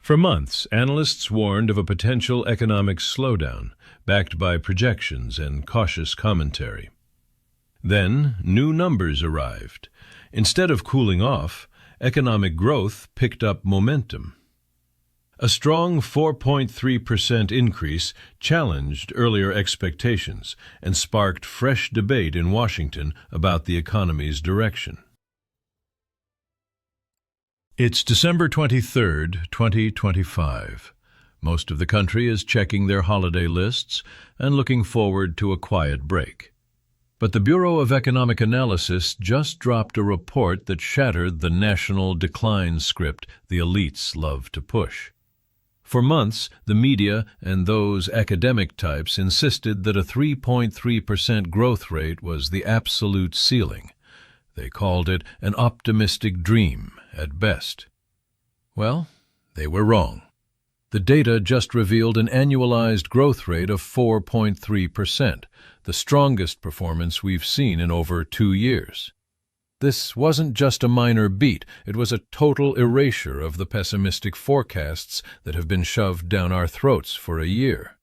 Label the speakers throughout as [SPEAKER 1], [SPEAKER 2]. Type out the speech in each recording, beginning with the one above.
[SPEAKER 1] For months, analysts warned of a potential economic slowdown, backed by projections and cautious commentary. Then, new numbers arrived. Instead of cooling off, economic growth picked up momentum. A strong 4.3% increase challenged earlier expectations and sparked fresh debate in Washington about the economy's direction. It's December 23rd, 2025. Most of the country is checking their holiday lists and looking forward to a quiet break. But the Bureau of Economic Analysis just dropped a report that shattered the national decline script the elites love to push. For months, the media and those academic types insisted that a 3.3% growth rate was the absolute ceiling. They called it an optimistic dream at best. Well, they were wrong. The data just revealed an annualized growth rate of 4.3%, the strongest performance we've seen in over 2 years. This wasn't just a minor beat, it was a total erasure of the pessimistic forecasts that have been shoved down our throats for a year.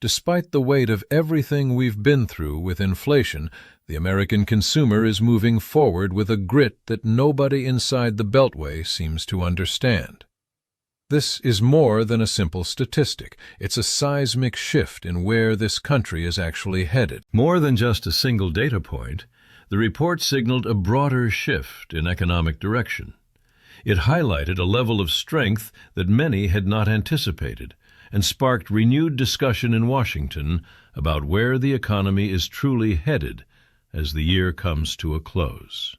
[SPEAKER 1] Despite the weight of everything we've been through with inflation, the American consumer is moving forward with a grit that nobody inside the Beltway seems to understand. This is more than a simple statistic. It's a seismic shift in where this country is actually headed. More than just a single data point, the report signaled a broader shift in economic direction. It highlighted a level of strength that many had not anticipated and sparked renewed discussion in Washington about where the economy is truly headed as the year comes to a close.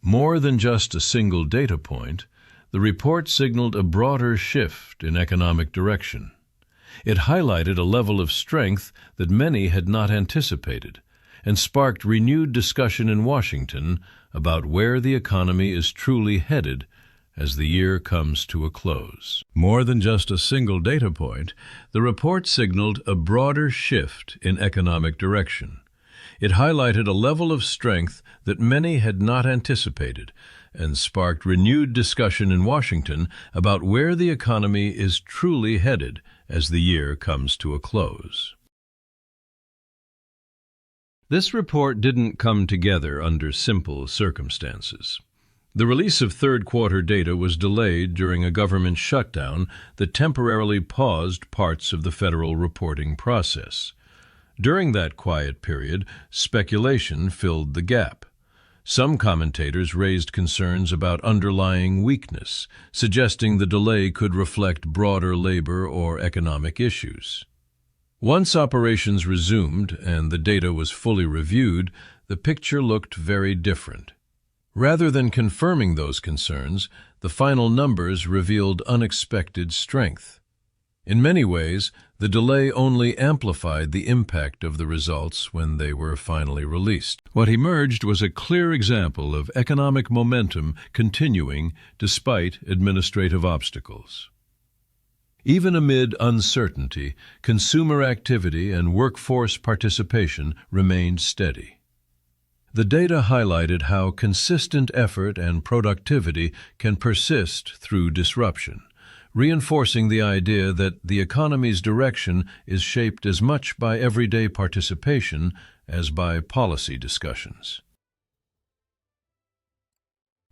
[SPEAKER 1] More than just a single data point, the report signaled a broader shift in economic direction. It highlighted a level of strength that many had not anticipated and sparked renewed discussion in Washington about where the economy is truly headed as the year comes to a close. More than just a single data point, the report signaled a broader shift in economic direction. It highlighted a level of strength that many had not anticipated and sparked renewed discussion in Washington about where the economy is truly headed as the year comes to a close. This report didn't come together under simple circumstances. The release of third-quarter data was delayed during a government shutdown that temporarily paused parts of the federal reporting process. During that quiet period, speculation filled the gap. Some commentators raised concerns about underlying weakness, suggesting the delay could reflect broader labor or economic issues. Once operations resumed and the data was fully reviewed, the picture looked very different. Rather than confirming those concerns, the final numbers revealed unexpected strength. In many ways, the delay only amplified the impact of the results when they were finally released. What emerged was a clear example of economic momentum continuing despite administrative obstacles. Even amid uncertainty, consumer activity and workforce participation remained steady. The data highlighted how consistent effort and productivity can persist through disruption, reinforcing the idea that the economy's direction is shaped as much by everyday participation as by policy discussions.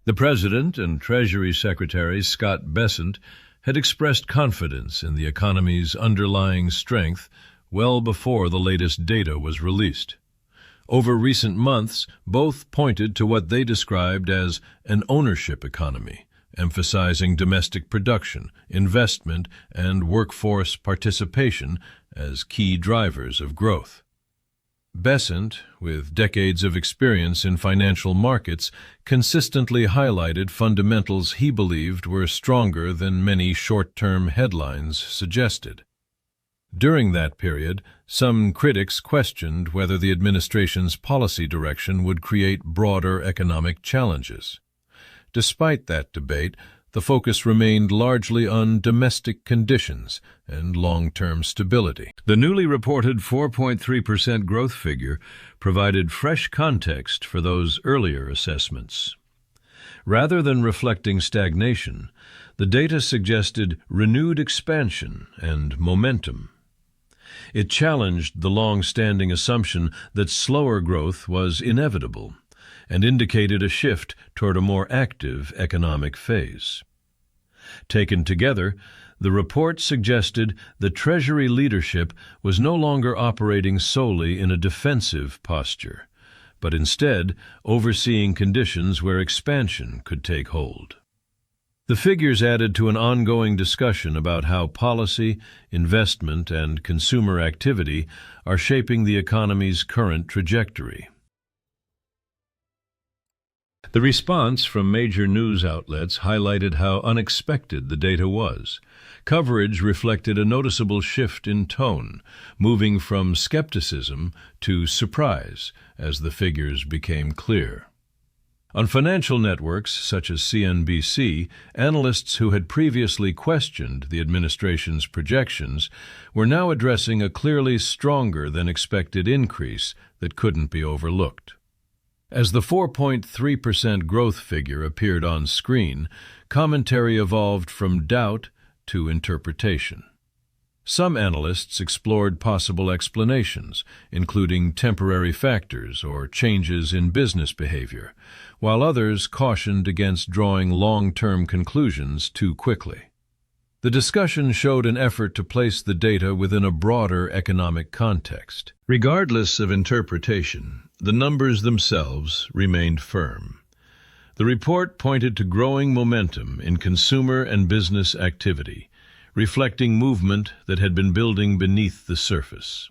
[SPEAKER 1] The President and Treasury Secretary Scott Bessent had expressed confidence in the economy's underlying strength well before the latest data was released. Over recent months, both pointed to what they described as an ownership economy, emphasizing domestic production, investment, and workforce participation as key drivers of growth. Bessent, with decades of experience in financial markets, consistently highlighted fundamentals he believed were stronger than many short-term headlines suggested. During that period, some critics questioned whether the administration's policy direction would create broader economic challenges. Despite that debate, the focus remained largely on domestic conditions and long-term stability. The newly reported 4.3% growth figure provided fresh context for those earlier assessments. Rather than reflecting stagnation, The data suggested renewed expansion and momentum. It challenged the long-standing assumption that slower growth was inevitable and indicated a shift toward a more active economic phase. Taken together, the report suggested that Treasury leadership was no longer operating solely in a defensive posture, but instead overseeing conditions where expansion could take hold. The figures added to an ongoing discussion about how policy, investment, and consumer activity are shaping the economy's current trajectory. The response from major news outlets highlighted how unexpected the data was. Coverage reflected a noticeable shift in tone, moving from skepticism to surprise as the figures became clear. On financial networks such as CNBC, analysts who had previously questioned the administration's projections were now addressing a clearly stronger than expected increase that couldn't be overlooked. As the 4.3% growth figure appeared on screen, commentary evolved from doubt to interpretation. Some analysts explored possible explanations, including temporary factors or changes in business behavior, while others cautioned against drawing long-term conclusions too quickly. The discussion showed an effort to place the data within a broader economic context. Regardless of interpretation, the numbers themselves remained firm. The report pointed to growing momentum in consumer and business activity, reflecting movement that had been building beneath the surface.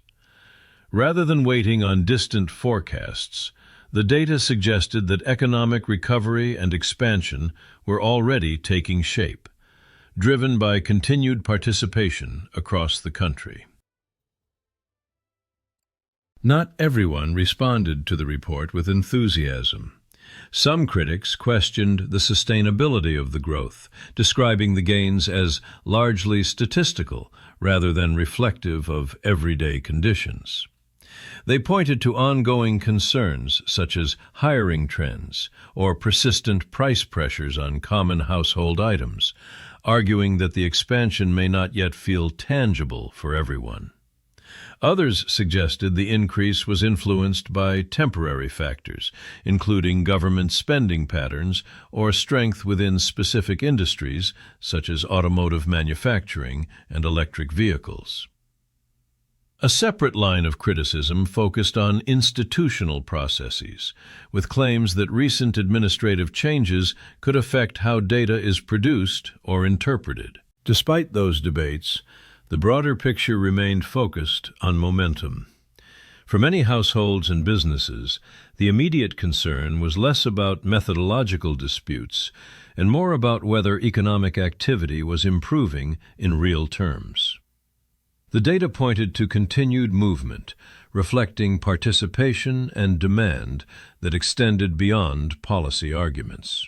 [SPEAKER 1] Rather than waiting on distant forecasts, the data suggested that economic recovery and expansion were already taking shape, driven by continued participation across the country. Not everyone responded to the report with enthusiasm. Some critics questioned the sustainability of the growth, describing the gains as largely statistical rather than reflective of everyday conditions. They pointed to ongoing concerns such as hiring trends or persistent price pressures on common household items, arguing that the expansion may not yet feel tangible for everyone. Others suggested the increase was influenced by temporary factors, including government spending patterns or strength within specific industries such as automotive manufacturing and electric vehicles. A separate line of criticism focused on institutional processes, with claims that recent administrative changes could affect how data is produced or interpreted. Despite those debates, the broader picture remained focused on momentum. For many households and businesses, the immediate concern was less about methodological disputes and more about whether economic activity was improving in real terms. The data pointed to continued movement, reflecting participation and demand that extended beyond policy arguments.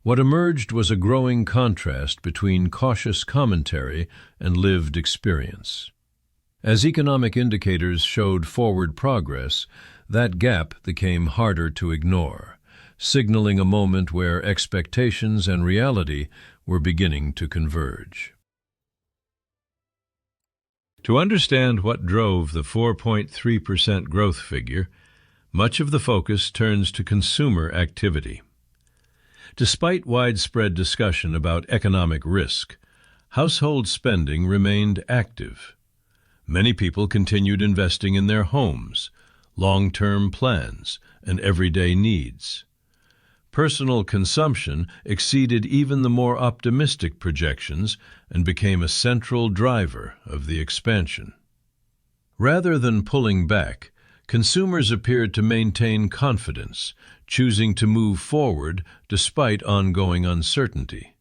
[SPEAKER 1] What emerged was a growing contrast between cautious commentary and lived experience. As economic indicators showed forward progress, that gap became harder to ignore, signaling a moment where expectations and reality were beginning to converge. To understand what drove the 4.3% growth figure, much of the focus turns to consumer activity. Despite widespread discussion about economic risk, household spending remained active. Many people continued investing in their homes, long-term plans, and everyday needs. Personal consumption exceeded even the more optimistic projections and became a central driver of the expansion. Rather than pulling back, consumers appeared to maintain confidence, choosing to move forward despite ongoing uncertainty.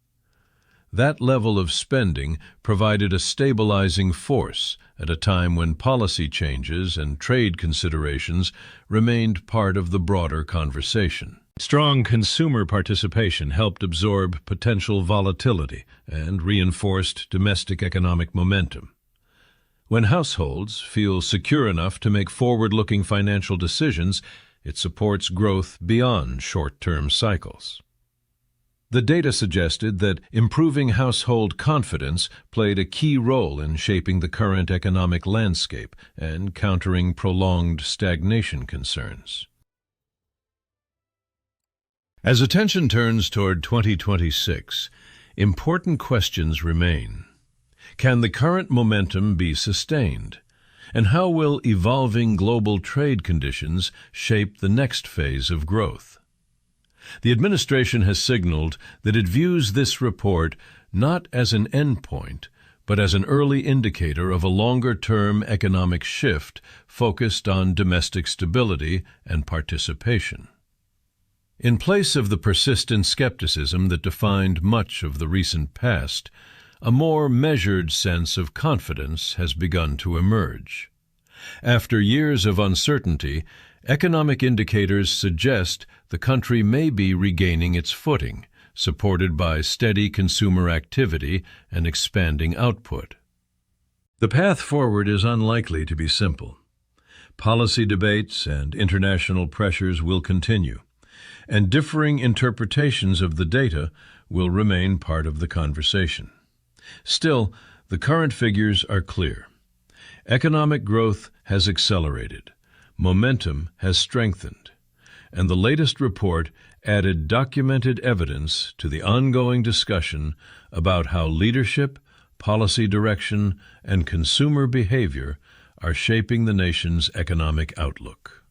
[SPEAKER 1] That level of spending provided a stabilizing force at a time when policy changes and trade considerations remained part of the broader conversation. Strong consumer participation helped absorb potential volatility and reinforced domestic economic momentum. When households feel secure enough to make forward-looking financial decisions, it supports growth beyond short-term cycles. The data suggested that improving household confidence played a key role in shaping the current economic landscape and countering prolonged stagnation concerns. As attention turns toward 2026, important questions remain. Can the current momentum be sustained? And how will evolving global trade conditions shape the next phase of growth? The administration has signaled that it views this report not as an endpoint, but as an early indicator of a longer-term economic shift focused on domestic stability and participation. In place of the persistent skepticism that defined much of the recent past, a more measured sense of confidence has begun to emerge. After years of uncertainty, economic indicators suggest the country may be regaining its footing, supported by steady consumer activity and expanding output. The path forward is unlikely to be simple. Policy debates and international pressures will continue, and differing interpretations of the data will remain part of the conversation. Still, the current figures are clear. Economic growth has accelerated, momentum has strengthened, and the latest report added documented evidence to the ongoing discussion about how leadership, policy direction, and consumer behavior are shaping the nation's economic outlook.